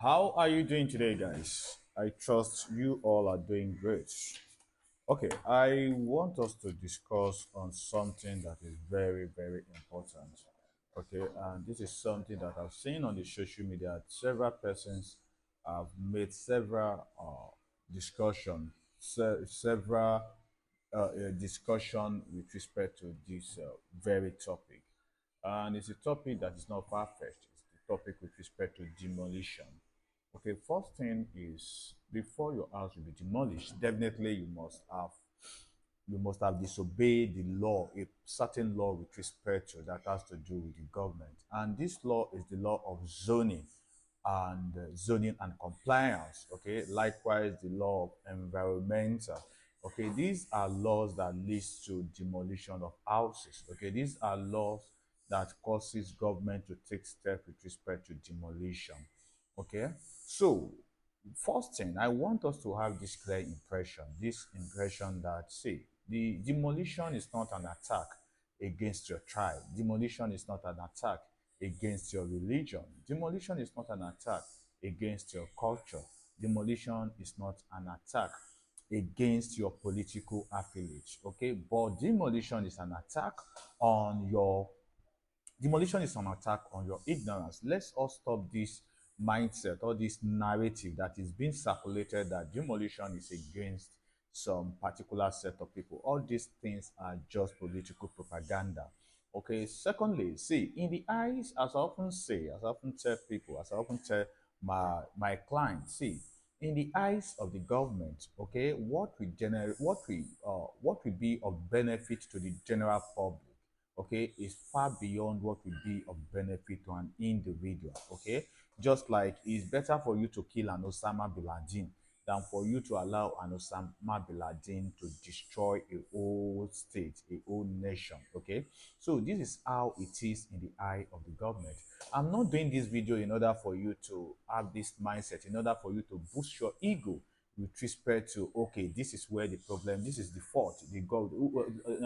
How are you doing today, guys? I trust you all are doing great. Okay, I want us to discuss on something that is very, very important. Okay, and this is something that I've seen on the social media. Several persons have made several discussion, several discussion with respect to this very topic. And it's a topic that is not far-fetched. It's the topic with respect to demolition. Okay, first thing is before your house will be demolished, definitely you must have disobeyed the law, a certain law with respect to that has to do with the government. And this law is the law of zoning and compliance. Okay, likewise the law of environmental. Okay, these are laws that leads to demolition of houses. Okay, these are laws that causes government to take steps with respect to demolition. Okay, so first thing, I want us to have this impression that, see, the demolition is not an attack against your tribe. Demolition is not an attack against your religion. Demolition is not an attack against your culture. Demolition is not an attack against your political affiliate. Okay, but on your demolition is an attack on your ignorance. Let's all stop this mindset or this narrative that is being circulated that demolition is against some particular set of people. All these things are just political propaganda. Okay, secondly, see, in the eyes, as I often say, as I often tell people, as I often tell my clients, see, in the eyes of the government, okay, what will be of benefit to the general public, okay, is far beyond what will be of benefit to an individual. Okay, just like it's better for you to kill an Osama bin Laden than for you to allow an Osama bin Laden to destroy a whole state, a whole nation. Okay, so this is how it is in the eye of the government. I'm not doing this video in order for you to have this mindset, in order for you to boost your ego with respect to, okay, this is where the problem, this is the fault, the god,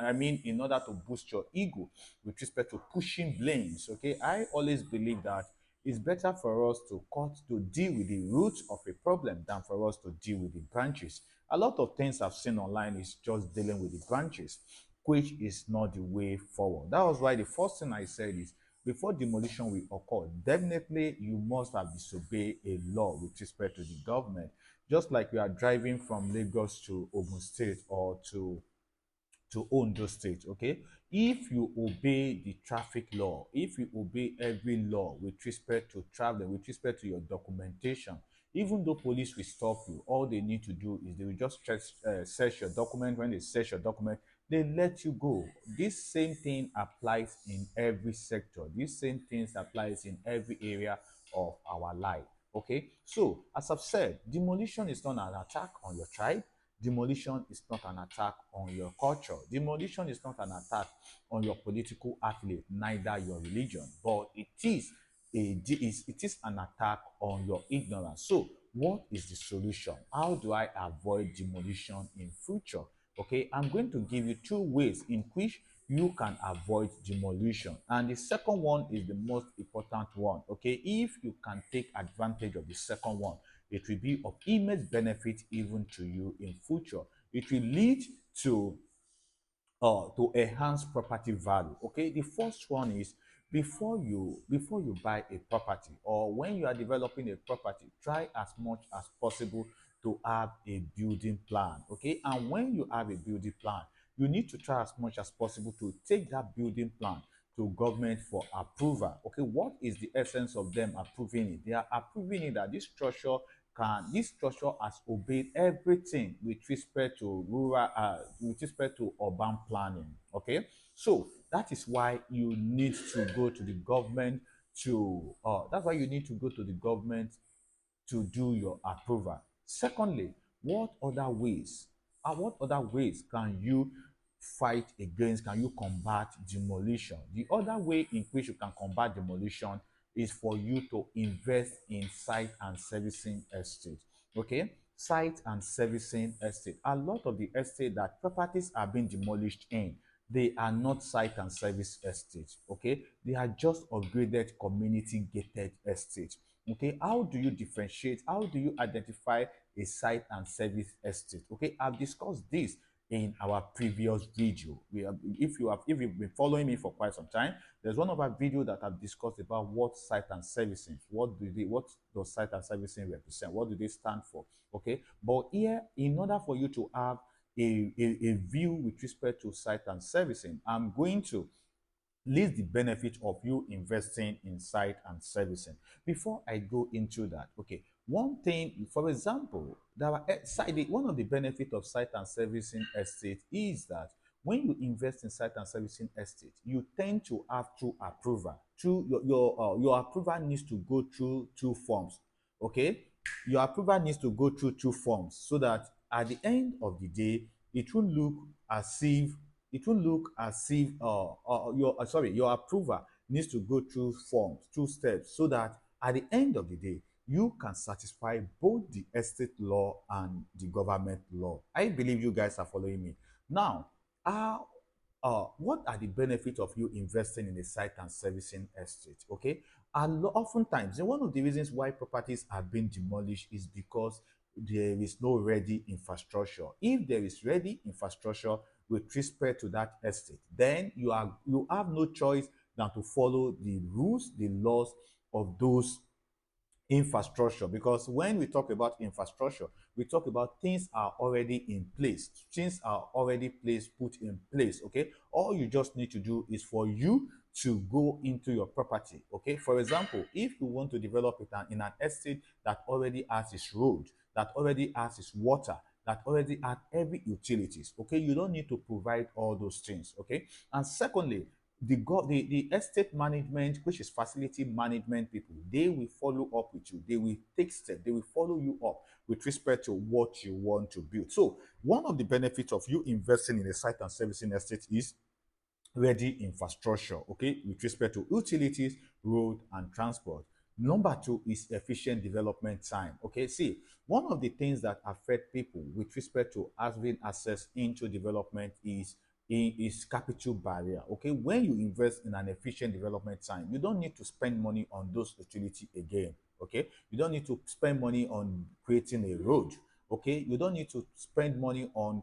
I mean, in order to boost your ego with respect to pushing blames. Okay, I always believe that it's better for us to deal with the roots of a problem than for us to deal with the branches. A lot of things I've seen online is just dealing with the branches, which is not the way forward. That was why the first thing I said is, before demolition will occur, definitely you must have disobeyed a law with respect to the government. Just like you are driving from Lagos to Ogun State or to Ondo State, okay? If you obey the traffic law, if you obey every law with respect to traveling, with respect to your documentation, even though police will stop you, all they need to do is they will just search your document. When they search your document, they let you go. This same thing applies in every sector. This same thing applies in every area of our life. Okay, so as I've said, demolition is not an attack on your tribe. Demolition is not an attack on your culture. Demolition is not an attack on your political affiliate, neither your religion, but it is an attack on your ignorance. So, what is the solution? How do I avoid demolition in future? Okay, I'm going to give you two ways in which you can avoid demolition, and the second one is the most important one. Okay, if you can take advantage of the second one, it will be of immense benefit even to you in future. It will lead to enhance property value. Okay, the first one is, before you buy a property, or when you are developing a property, try as much as possible to have a building plan. Okay, and when you have a building plan, you need to try as much as possible to take that building plan to government for approval. Okay, what is the essence of them approving it? They are approving it that this structure has obeyed everything with respect to with respect to urban planning. Okay, so that is why you need to go to the government that's why you need to go to the government to do your approval. Secondly, what other ways can you fight against, can you combat demolition? The other way in which you can combat demolition is for you to invest in site and servicing estate. Okay, site and servicing estate. A lot of the estate that properties are being demolished in, they are not site and service estate. Okay, they are just upgraded community gated estate. Okay, how do you differentiate? How do you identify a site and service estate? Okay, I've discussed this in our previous video. If you've been following me for quite some time, there's one of our video that I've discussed about what site and servicing, what does site and servicing represent? What do they stand for? Okay, but here, in order for you to have a view with respect to site and servicing, I'm going to list the benefit of you investing in site and servicing. Before I go into that, okay, one thing, for example, one of the benefits of site and servicing estate is that when you invest in site and servicing estate, you tend to have two approval. Your approval needs to go through two forms. Okay, your approval needs to go through two forms so that at the end of the day, it will look as if your approval needs to go through forms, two steps, so that at the end of the day, you can satisfy both the estate law and the government law. I believe you guys are following me. Now, what are the benefits of you investing in a site and servicing estate? Okay, and oftentimes, one of the reasons why properties are being demolished is because there is no ready infrastructure. If there is ready infrastructure with respect to that estate, then you have no choice than to follow the rules, the laws of those infrastructure. Because when we talk about infrastructure, we talk about things are already in place, things are already put in place. Okay, all you just need to do is for you to go into your property. Okay, for example, if you want to develop it in an estate that already has its road, that already has its water, that already has every utilities, okay, you don't need to provide all those things. Okay, and secondly, the estate management, which is facility management people, they will follow up with you. They will take steps. They will follow you up with respect to what you want to build. So one of the benefits of you investing in a site and servicing estate is ready infrastructure, okay, with respect to utilities, road, and transport. Number two is efficient development time. Okay, see, one of the things that affect people with respect to having access into development is capital barrier. Okay, when you invest in an efficient development time, you don't need to spend money on those utility again. Okay, you don't need to spend money on creating a road. Okay, you don't need to spend money on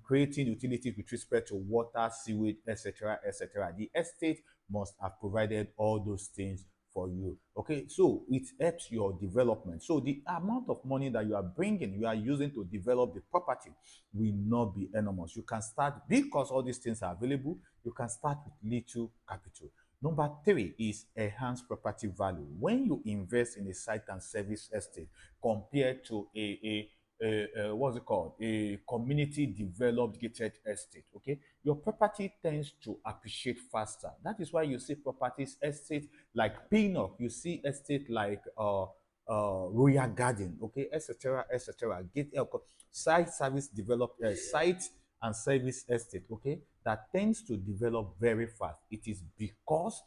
creating utilities with respect to water, sewage, etc., etc. The estate must have provided all those things for you. Okay, so it helps your development. So the amount of money that you are using to develop the property will not be enormous. You can start, because all these things are available, you can start with little capital. Number three is enhanced property value. When you invest in a site and service estate compared to what's it called, a community developed gated estate, okay, your property tends to appreciate faster. That is why you see properties estate like Pinnock, you see estate like Royal Garden, okay, etc., etc. Get site and service estate, okay, that tends to develop very fast. It is because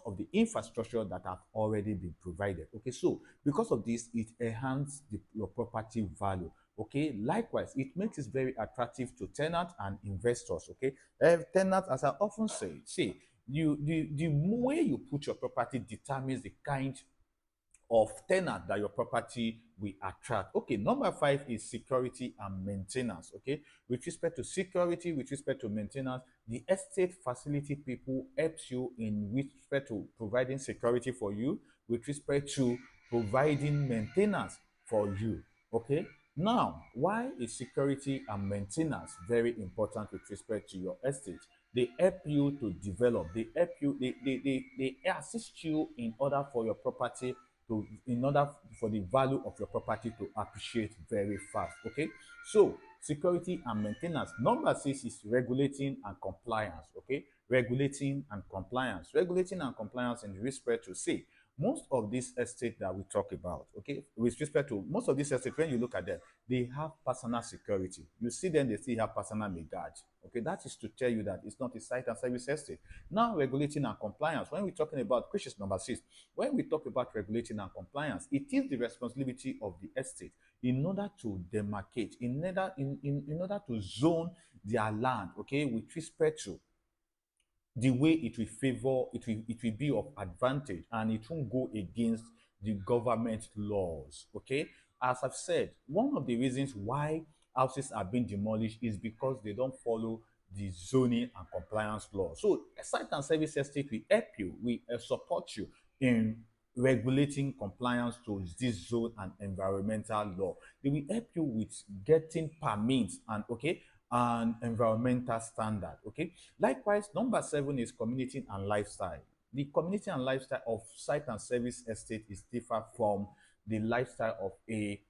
of the infrastructure that have already been provided. Okay, so because of this, it enhances your property value. Okay, likewise, it makes it very attractive to tenants and investors. Okay, tenants, as I often say, the way you put your property determines the kind of tenant that your property will attract. Okay, number five is security and maintenance. Okay, with respect to security, with respect to maintenance, the estate facility people helps you in with respect to providing security for you, with respect to providing maintenance for you. Okay, now why is security and maintenance very important with respect to your estate? They help you to develop, they help you, they assist you in order for your property in order for the value of your property to appreciate very fast. Okay, so security and maintenance. Number six is regulating and compliance. Okay, regulating and compliance in respect to, say, most of these estates that we talk about, okay, with respect to most of these estates, when you look at them, they have personal security. You see them, they still have personal guard. Okay, that is to tell you that it's not a site and service estate. Now, regulating and compliance, when we're talking about, which is number six, when we talk about regulating and compliance, it is the responsibility of the estate in order to demarcate, in order to zone their land, okay, with respect to the way it will favor, it will be of advantage, and it won't go against the government laws. Okay, as I've said, one of the reasons why houses are being demolished is because they don't follow the zoning and compliance law. So a site and service estate will help you, we support you in regulating compliance to this zone and environmental law. They will help you with getting permits and okay and environmental standard. Okay. Likewise, number 7 is community and lifestyle. The community and lifestyle of site and service estate is different from the lifestyle of a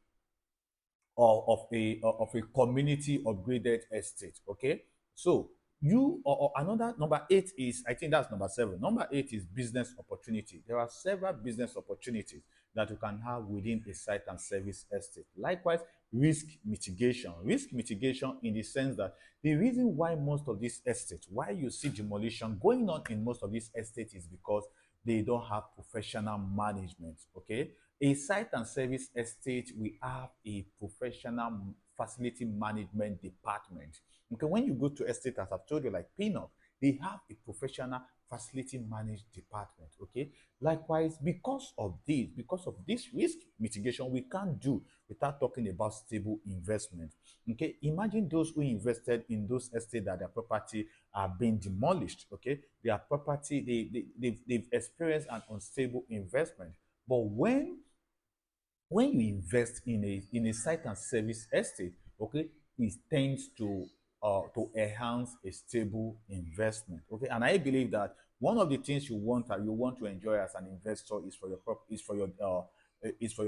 community upgraded estate. Okay, so you or another number 8 is, I think that's number 7. Number 8 is business opportunity. There are several business opportunities that you can have within a site and service estate. Likewise, risk mitigation. Risk mitigation in the sense that the reason why most of these estates, why you see demolition going on in most of these estates, is because they don't have professional management. Okay, a site and service estate, we have a professional facility management department. Okay, when you go to estate, as I've told you, like Pinnock, they have a professional facility managed department. Okay, likewise, because of this risk mitigation, we can't do without talking about stable investment. Okay, imagine those who invested in those estates that their property are being demolished. Okay, their property, they've experienced an unstable investment. But when you invest in a site and service estate, okay, it tends to enhance a stable investment. Okay, and I believe that one of the things you want to enjoy as an investor is for your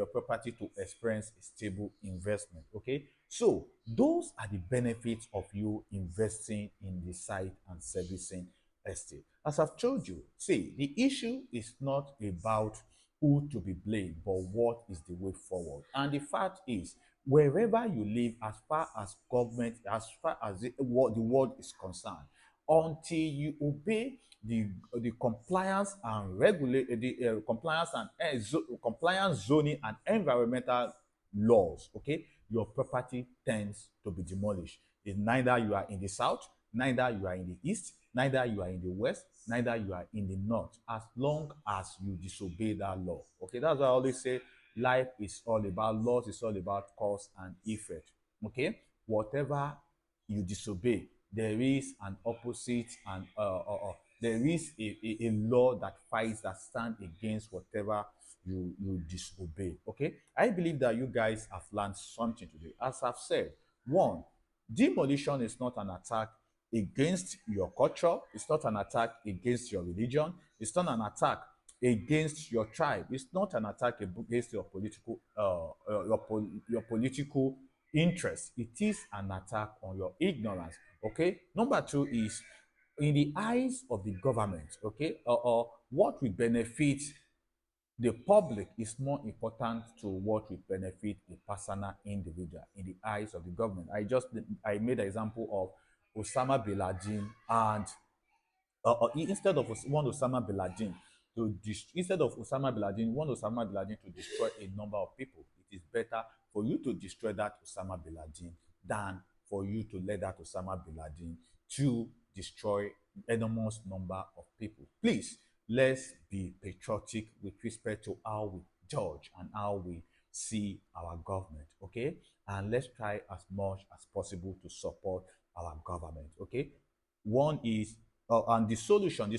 property to experience a stable investment. Okay, so those are the benefits of you investing in the site and servicing estate. As I've told you, see, the issue is not about who to be blamed, but what is the way forward. And the fact is, wherever you live, as far as government, as far as the world is concerned, until you obey the compliance and regulate the compliance zoning and environmental laws, okay, your property tends to be demolished. It's neither you are in the south, neither you are in the east, neither you are in the west, neither you are in the north, as long as you disobey that law. Okay, that's why I always say life is all about laws, it's all about cause and effect. Okay, whatever you disobey, there is an opposite, and there is a law that fights, that stand against whatever you disobey. Okay, I believe that you guys have learned something today. As I've said, one, demolition is not an attack against your culture, it's not an attack against your religion, it's not an attack against your tribe, it's not an attack against your political interest. It is an attack on your ignorance. Okay, number 2 is, in the eyes of the government, okay, or what will benefit the public is more important to what will benefit a personal individual in the eyes of the government. I made an example of Osama bin Laden, and instead of one Osama bin Laden to destroy a number of people, it is better for you to destroy that Osama bin Laden than for you to let that Osama bin Laden to destroy enormous number of people. Please, let's be patriotic with respect to how we judge and how we see our government. Okay, and let's try as much as possible to support our government. Okay, one is and the solution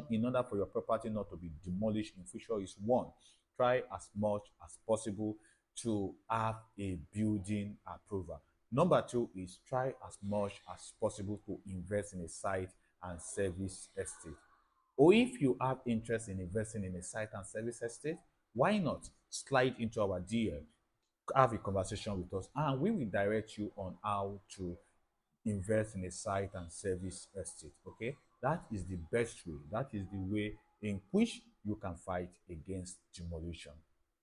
in order for your property not to be demolished in future is, one, try as much as possible to have a building approval. Number 2 is, try as much as possible to invest in a site and service estate. Or if you have interest in investing in a site and service estate, why not slide into our DM, have a conversation with us, and we will direct you on how to invest in a site and service estate. Okay, that is the best way, that is the way in which you can fight against demolition.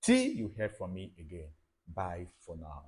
Till you hear from me again, bye for now.